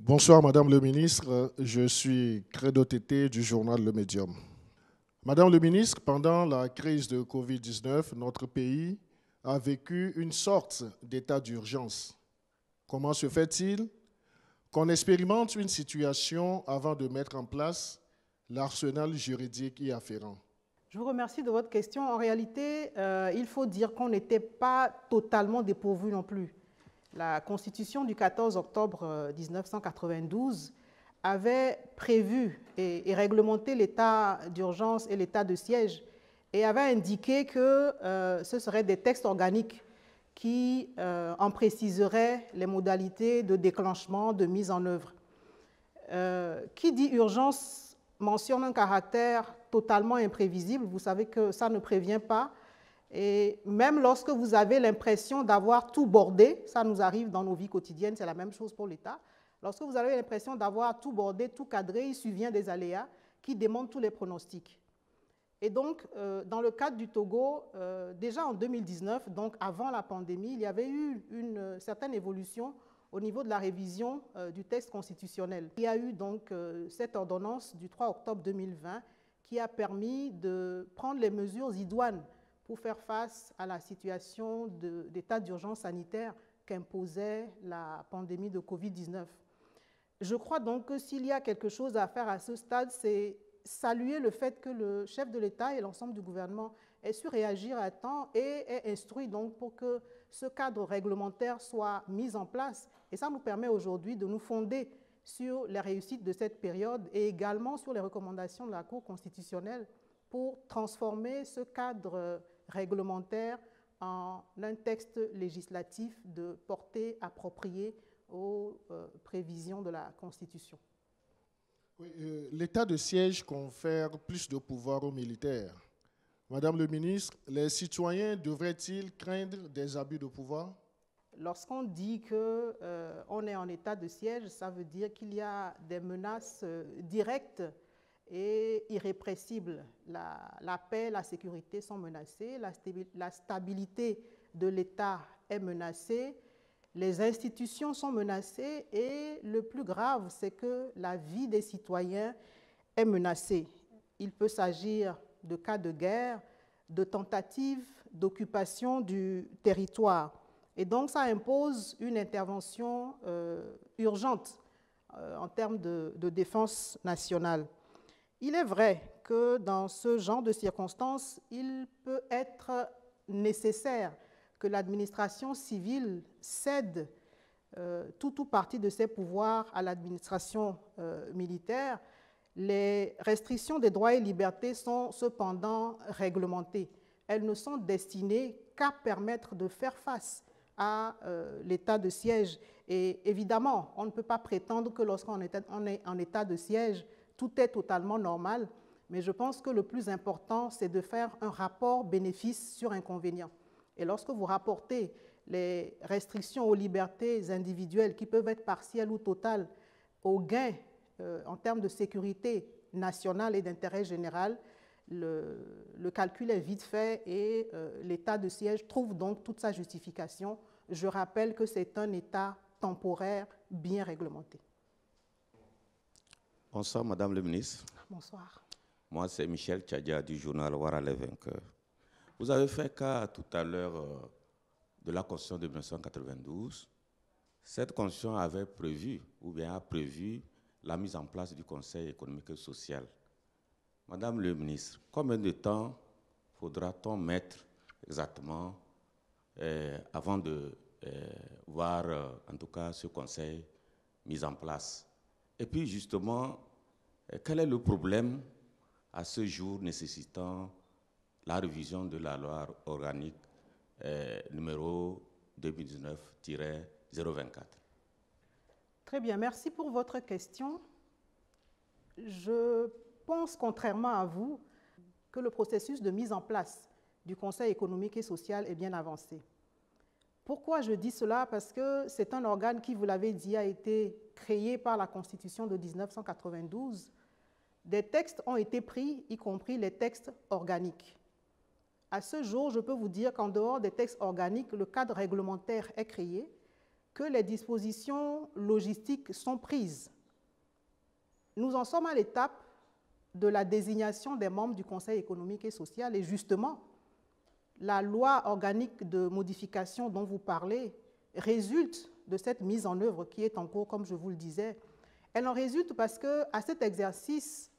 Bonsoir Madame le ministre, je suis Credo Tété du journal Le Médium. Madame le ministre, pendant la crise de Covid-19, notre pays a vécu une sorte d'état d'urgence. Comment se fait-il qu'on expérimente une situation avant de mettre en place l'arsenal juridique y afférent? Je vous remercie de votre question. En réalité, il faut dire qu'on n'était pas totalement dépourvu non plus. La Constitution du 14 octobre 1992 avait prévu et réglementé l'état d'urgence et l'état de siège et avait indiqué que ce seraient des textes organiques qui en préciseraient les modalités de déclenchement, de mise en œuvre. Qui dit urgence mentionne un caractère totalement imprévisible. Vous savez que ça ne prévient pas. Et même lorsque vous avez l'impression d'avoir tout bordé, ça nous arrive dans nos vies quotidiennes, c'est la même chose pour l'État. Lorsque vous avez l'impression d'avoir tout bordé, tout cadré, il survient des aléas qui démontent tous les pronostics. Et donc, dans le cadre du Togo, déjà en 2019, donc avant la pandémie, il y avait eu une certaine évolution au niveau de la révision du texte constitutionnel. Il y a eu donc cette ordonnance du 3 octobre 2020 qui a permis de prendre les mesures idoines pour faire face à la situation d'état d'urgence sanitaire qu'imposait la pandémie de Covid-19. Je crois donc que s'il y a quelque chose à faire à ce stade, c'est saluer le fait que le chef de l'État et l'ensemble du gouvernement aient su réagir à temps et aient instruit donc pour que ce cadre réglementaire soit mis en place. Et ça nous permet aujourd'hui de nous fonder sur les réussites de cette période et également sur les recommandations de la Cour constitutionnelle pour transformer ce cadre réglementaire en un texte législatif de portée appropriée aux prévisions de la Constitution. Oui, l'état de siège confère plus de pouvoir aux militaires. Madame le ministre, les citoyens devraient-ils craindre des abus de pouvoir? Lorsqu'on dit qu'on est en état de siège, ça veut dire qu'il y a des menaces directes et irrépressibles. La paix, la sécurité sont menacées, la stabilité de l'État est menacée, les institutions sont menacées et le plus grave, c'est que la vie des citoyens est menacée. Il peut s'agir de cas de guerre, de tentatives d'occupation du territoire. Et donc, ça impose une intervention urgente en termes de défense nationale. Il est vrai que dans ce genre de circonstances, il peut être nécessaire que l'administration civile cède tout ou partie de ses pouvoirs à l'administration militaire. Les restrictions des droits et libertés sont cependant réglementées. Elles ne sont destinées qu'à permettre de faire face à l'état de siège. Et évidemment, on ne peut pas prétendre que lorsqu'on est en état de siège, tout est totalement normal, mais je pense que le plus important, c'est de faire un rapport bénéfice sur inconvénient. Et lorsque vous rapportez les restrictions aux libertés individuelles qui peuvent être partielles ou totales aux gains en termes de sécurité nationale et d'intérêt général, le calcul est vite fait et l'état de siège trouve donc toute sa justification. Je rappelle que c'est un état temporaire bien réglementé. Bonsoir, Madame le ministre. Bonsoir. Moi, c'est Michel Tchadia du journal Ouara les vainqueurs. Vous avez fait cas tout à l'heure de la Constitution de 1992. Cette Constitution avait prévu, ou bien a prévu, la mise en place du Conseil économique et social. Madame le ministre, combien de temps faudra-t-on mettre exactement avant de voir, en tout cas, ce Conseil mis en place? Et puis, justement, quel est le problème à ce jour nécessitant la révision de la loi organique numéro 2019-024? Très bien, merci pour votre question. Je pense, contrairement à vous, que le processus de mise en place du Conseil économique et social est bien avancé. Pourquoi je dis cela? Parce que c'est un organe qui, vous l'avez dit, a été créé par la Constitution de 1992. Des textes ont été pris, y compris les textes organiques. À ce jour, je peux vous dire qu'en dehors des textes organiques, le cadre réglementaire est créé. que les dispositions logistiques sont prises. Nous en sommes à l'étape de la désignation des membres du Conseil économique et social, et justement, la loi organique de modification dont vous parlez résulte de cette mise en œuvre qui est en cours, comme je vous le disais. Elle en résulte parce qu'à cet exercice,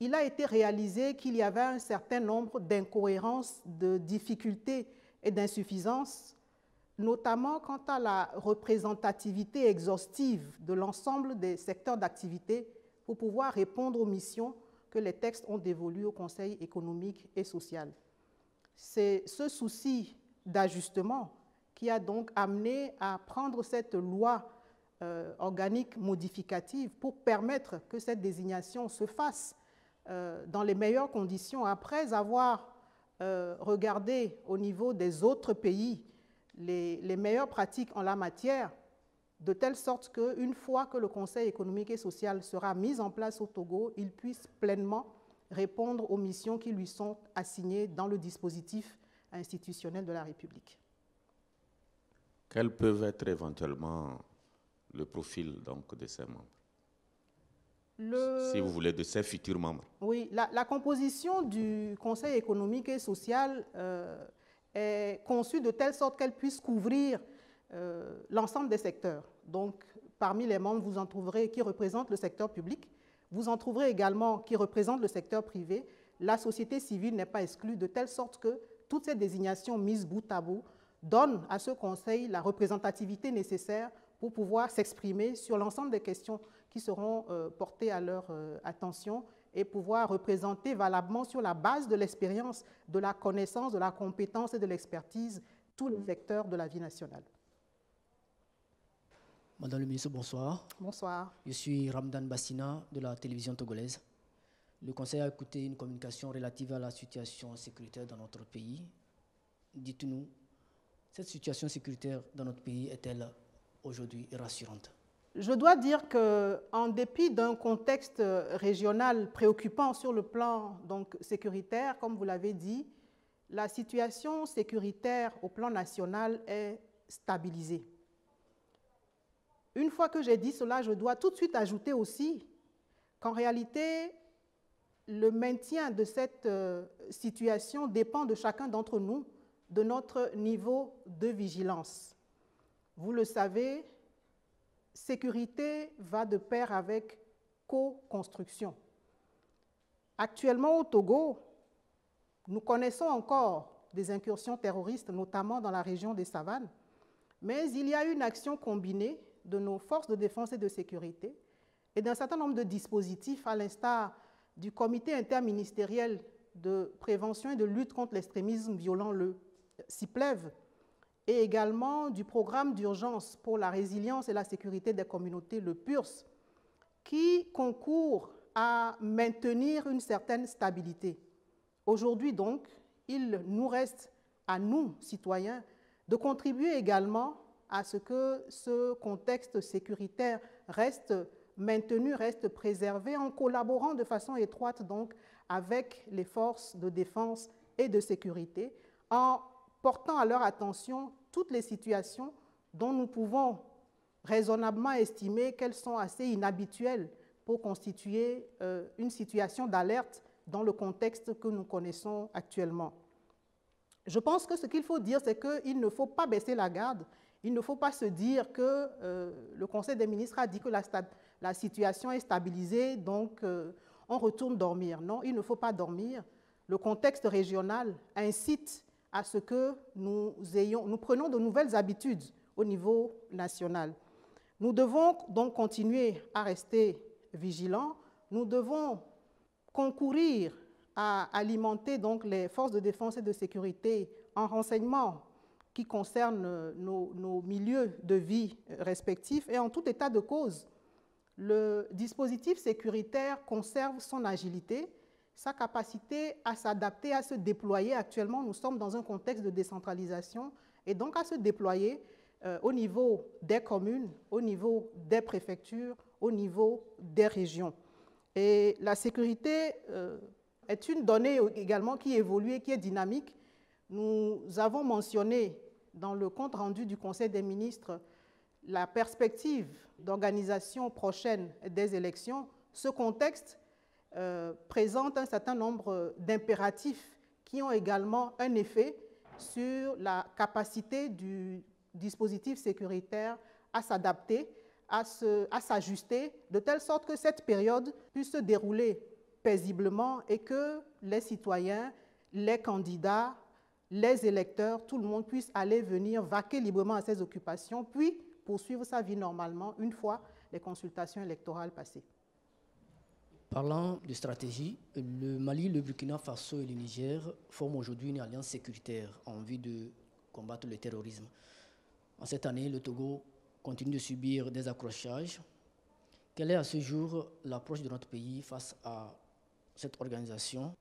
il a été réalisé qu'il y avait un certain nombre d'incohérences, de difficultés et d'insuffisances, notamment quant à la représentativité exhaustive de l'ensemble des secteurs d'activité pour pouvoir répondre aux missions que les textes ont dévolues au Conseil économique et social. C'est ce souci d'ajustement qui a donc amené à prendre cette loi organique modificative pour permettre que cette désignation se fasse dans les meilleures conditions, après avoir regardé au niveau des autres pays les meilleures pratiques en la matière, de telle sorte qu'une fois que le Conseil économique et social sera mis en place au Togo, il puisse pleinement répondre aux missions qui lui sont assignées dans le dispositif institutionnel de la République. Quels peuvent être éventuellement le profil donc, de ces membres? Si vous voulez, de ces futurs membres. Oui, la composition du Conseil économique et social est conçue de telle sorte qu'elle puisse couvrir l'ensemble des secteurs. Donc, parmi les membres, vous en trouverez qui représentent le secteur public, vous en trouverez également qui représentent le secteur privé. La société civile n'est pas exclue, de telle sorte que toutes ces désignations mises bout à bout donnent à ce Conseil la représentativité nécessaire pour pouvoir s'exprimer sur l'ensemble des questions qui seront portées à leur attention et pouvoir représenter valablement sur la base de l'expérience, de la connaissance, de la compétence et de l'expertise tous les secteurs de la vie nationale. Madame le ministre, bonsoir. Bonsoir. Je suis Ramdan Bassina de la télévision togolaise. Le Conseil a écouté une communication relative à la situation sécuritaire dans notre pays. Dites-nous, cette situation sécuritaire dans notre pays est-elle aujourd'hui rassurante? Je dois dire qu'en dépit d'un contexte régional préoccupant sur le plan donc, sécuritaire, comme vous l'avez dit, la situation sécuritaire au plan national est stabilisée. Une fois que j'ai dit cela, je dois tout de suite ajouter aussi qu'en réalité, le maintien de cette situation dépend de chacun d'entre nous, de notre niveau de vigilance. Vous le savez, sécurité va de pair avec co-construction. Actuellement au Togo, nous connaissons encore des incursions terroristes, notamment dans la région des Savanes, mais il y a une action combinée de nos forces de défense et de sécurité et d'un certain nombre de dispositifs, à l'instar du comité interministériel de prévention et de lutte contre l'extrémisme violent, le CIPLEV, et également du programme d'urgence pour la résilience et la sécurité des communautés, le PURS, qui concourt à maintenir une certaine stabilité. Aujourd'hui donc, il nous reste à nous, citoyens, de contribuer également à ce que ce contexte sécuritaire reste maintenu, reste préservé, en collaborant de façon étroite donc avec les forces de défense et de sécurité, en portant à leur attention toutes les situations dont nous pouvons raisonnablement estimer qu'elles sont assez inhabituelles pour constituer une situation d'alerte dans le contexte que nous connaissons actuellement. Je pense que ce qu'il faut dire, c'est qu'il ne faut pas baisser la garde. Il ne faut pas se dire que le Conseil des ministres a dit que la situation est stabilisée, donc on retourne dormir. Non, il ne faut pas dormir. Le contexte régional incite à ce que nous prenions de nouvelles habitudes au niveau national. Nous devons donc continuer à rester vigilants. Nous devons concourir à alimenter donc les forces de défense et de sécurité en renseignements qui concernent nos milieux de vie respectifs. Et en tout état de cause, le dispositif sécuritaire conserve son agilité, sa capacité à s'adapter, à se déployer. Actuellement, nous sommes dans un contexte de décentralisation et donc à se déployer au niveau des communes, au niveau des préfectures, au niveau des régions. Et la sécurité est une donnée également qui évolue et qui est dynamique. Nous avons mentionné dans le compte rendu du Conseil des ministres la perspective d'organisation prochaine des élections, ce contexte présente un certain nombre d'impératifs qui ont également un effet sur la capacité du dispositif sécuritaire à s'adapter, à s'ajuster, de telle sorte que cette période puisse se dérouler paisiblement et que les citoyens, les candidats, les électeurs, tout le monde puisse aller venir vaquer librement à ses occupations, puis poursuivre sa vie normalement une fois les consultations électorales passées. Parlant de stratégie, le Mali, le Burkina Faso et le Niger forment aujourd'hui une alliance sécuritaire en vue de combattre le terrorisme. En cette année, le Togo continue de subir des accrochages. Quelle est à ce jour l'approche de notre pays face à cette organisation?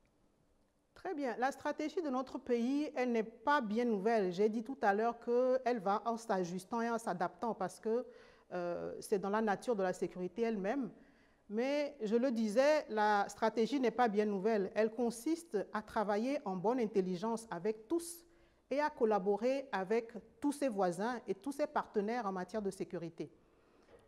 Très bien. La stratégie de notre pays, elle n'est pas bien nouvelle. J'ai dit tout à l'heure qu'elle va en s'ajustant et en s'adaptant parce que c'est dans la nature de la sécurité elle-même. Mais je le disais, la stratégie n'est pas bien nouvelle. Elle consiste à travailler en bonne intelligence avec tous et à collaborer avec tous ses voisins et tous ses partenaires en matière de sécurité.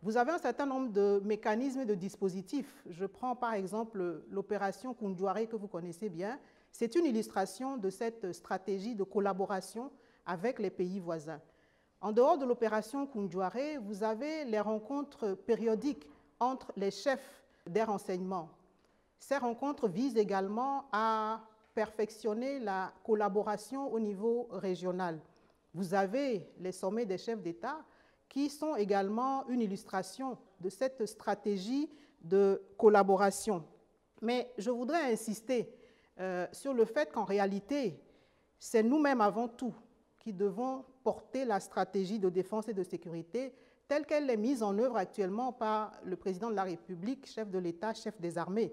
Vous avez un certain nombre de mécanismes et de dispositifs. Je prends par exemple l'opération Koundouaré que vous connaissez bien. C'est une illustration de cette stratégie de collaboration avec les pays voisins. En dehors de l'opération Koundouaré, vous avez les rencontres périodiques entre les chefs des renseignements. Ces rencontres visent également à perfectionner la collaboration au niveau régional. Vous avez les sommets des chefs d'État qui sont également une illustration de cette stratégie de collaboration. Mais je voudrais insister sur le fait qu'en réalité, c'est nous-mêmes avant tout qui devons porter la stratégie de défense et de sécurité telle qu'elle est mise en œuvre actuellement par le président de la République, chef de l'État, chef des armées.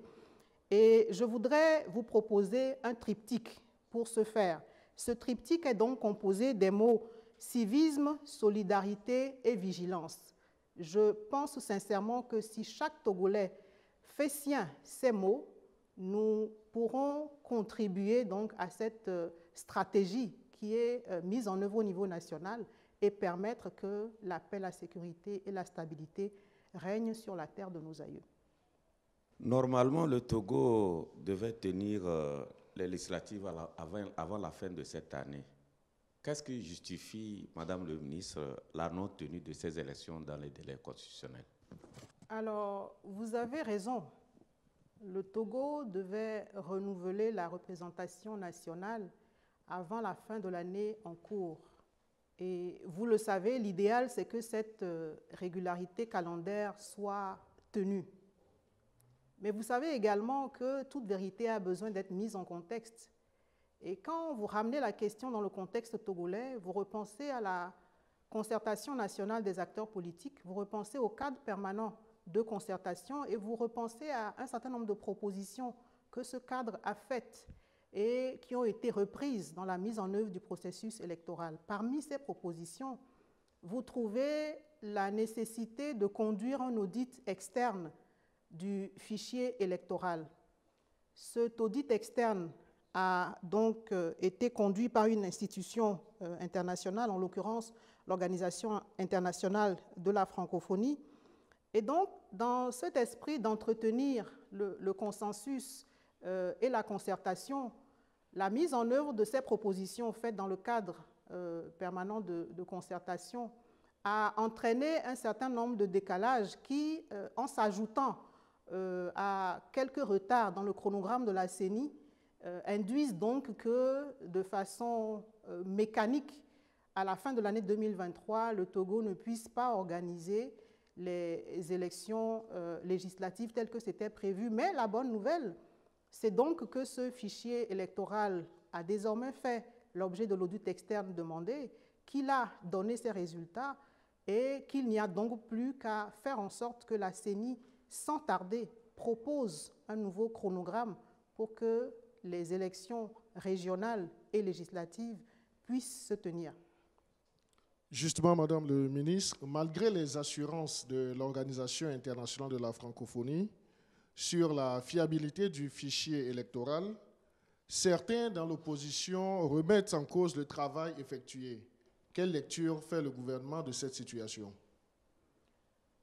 Et je voudrais vous proposer un triptyque pour ce faire. Ce triptyque est donc composé des mots civisme, solidarité et vigilance. Je pense sincèrement que si chaque Togolais fait sien ces mots, nous pourrons contribuer donc à cette stratégie qui est mise en œuvre au niveau national et permettre que la paix, la sécurité et la stabilité règnent sur la terre de nos aïeux. Normalement, le Togo devait tenir les législatives avant la fin de cette année. Qu'est-ce qui justifie, Madame le ministre, la non-tenue de ces élections dans les délais constitutionnels? Alors, vous avez raison. Le Togo devait renouveler la représentation nationale avant la fin de l'année en cours. Et vous le savez, l'idéal, c'est que cette régularité calendaire soit tenue. Mais vous savez également que toute vérité a besoin d'être mise en contexte. Et quand vous ramenez la question dans le contexte togolais, vous repensez à la concertation nationale des acteurs politiques, vous repensez au cadre permanent de concertation et vous repensez à un certain nombre de propositions que ce cadre a faites et qui ont été reprises dans la mise en œuvre du processus électoral. Parmi ces propositions, vous trouvez la nécessité de conduire un audit externe du fichier électoral. Cet audit externe a donc été conduit par une institution internationale, en l'occurrence l'Organisation internationale de la francophonie. Et donc, dans cet esprit d'entretenir le consensus et la concertation, la mise en œuvre de ces propositions faites dans le cadre permanent de concertation a entraîné un certain nombre de décalages qui, en s'ajoutant à quelques retards dans le chronogramme de la CENI, induisent donc que, de façon mécanique, à la fin de l'année 2023, le Togo ne puisse pas organiser les élections législatives telles que c'était prévu. Mais la bonne nouvelle, c'est donc que ce fichier électoral a désormais fait l'objet de l'audit externe demandé, qu'il a donné ses résultats et qu'il n'y a donc plus qu'à faire en sorte que la CENI, sans tarder, propose un nouveau chronogramme pour que les élections régionales et législatives puissent se tenir. Justement, Madame le ministre, malgré les assurances de l'Organisation internationale de la francophonie sur la fiabilité du fichier électoral, certains dans l'opposition remettent en cause le travail effectué. Quelle lecture fait le gouvernement de cette situation?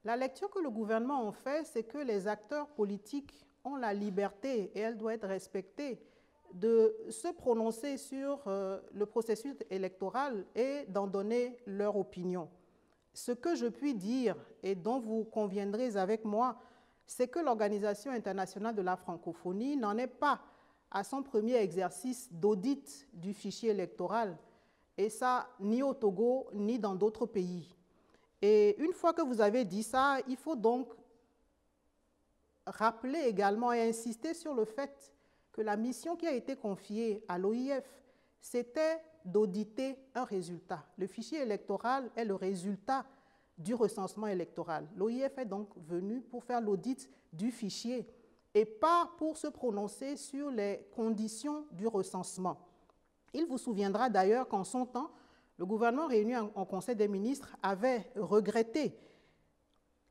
La lecture que le gouvernement en fait, c'est que les acteurs politiques ont la liberté, et elle doit être respectée, de se prononcer sur le processus électoral et d'en donner leur opinion. Ce que je puis dire, et dont vous conviendrez avec moi, c'est que l'Organisation internationale de la francophonie n'en est pas à son premier exercice d'audit du fichier électoral, et ça, ni au Togo, ni dans d'autres pays. Et une fois que vous avez dit ça, il faut donc rappeler également et insister sur le fait que la mission qui a été confiée à l'OIF, c'était d'auditer un résultat. Le fichier électoral est le résultat du recensement électoral. L'OIF est donc venu pour faire l'audit du fichier et pas pour se prononcer sur les conditions du recensement. Il vous souviendra d'ailleurs qu'en son temps, le gouvernement réuni en Conseil des ministres avait regretté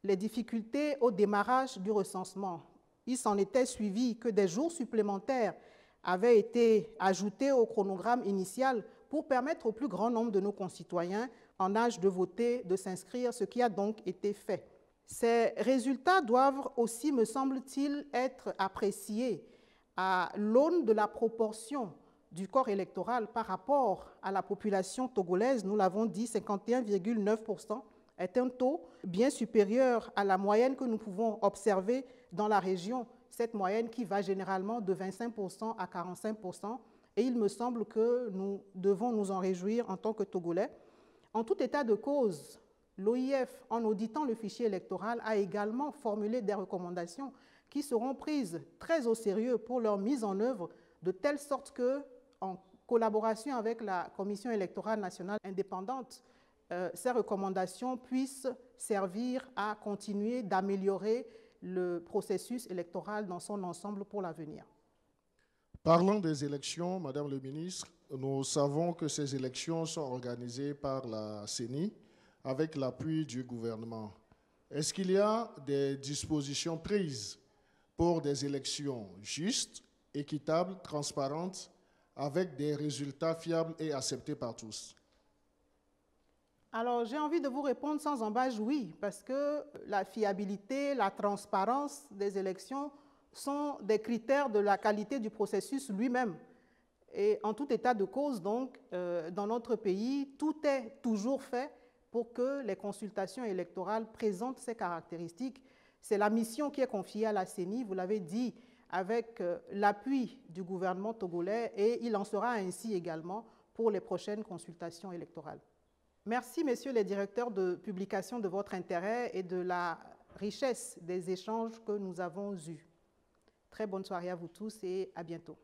les difficultés au démarrage du recensement. Il s'en était suivi que des jours supplémentaires avaient été ajoutés au chronogramme initial pour permettre au plus grand nombre de nos concitoyens en âge de voter de s'inscrire, ce qui a donc été fait. Ces résultats doivent aussi, me semble-t-il, être appréciés à l'aune de la proportion du corps électoral par rapport à la population togolaise. Nous l'avons dit, 51,9% est un taux bien supérieur à la moyenne que nous pouvons observer dans la région, cette moyenne qui va généralement de 25% à 45%, et il me semble que nous devons nous en réjouir en tant que Togolais. En tout état de cause, l'OIF, en auditant le fichier électoral, a également formulé des recommandations qui seront prises très au sérieux pour leur mise en œuvre, de telle sorte que, en collaboration avec la Commission électorale nationale indépendante, ces recommandations puissent servir à continuer d'améliorer le processus électoral dans son ensemble pour l'avenir. Parlant des élections, Madame le ministre, nous savons que ces élections sont organisées par la CENI avec l'appui du gouvernement. Est-ce qu'il y a des dispositions prises pour des élections justes, équitables, transparentes, avec des résultats fiables et acceptés par tous? Alors, j'ai envie de vous répondre sans embâche, oui, parce que la fiabilité, la transparence des élections sont des critères de la qualité du processus lui-même. Et en tout état de cause, donc, dans notre pays, tout est toujours fait pour que les consultations électorales présentent ces caractéristiques. C'est la mission qui est confiée à la CENI, vous l'avez dit, avec l'appui du gouvernement togolais, et il en sera ainsi également pour les prochaines consultations électorales. Merci, messieurs les directeurs de publication, de votre intérêt et de la richesse des échanges que nous avons eus. Très bonne soirée à vous tous et à bientôt.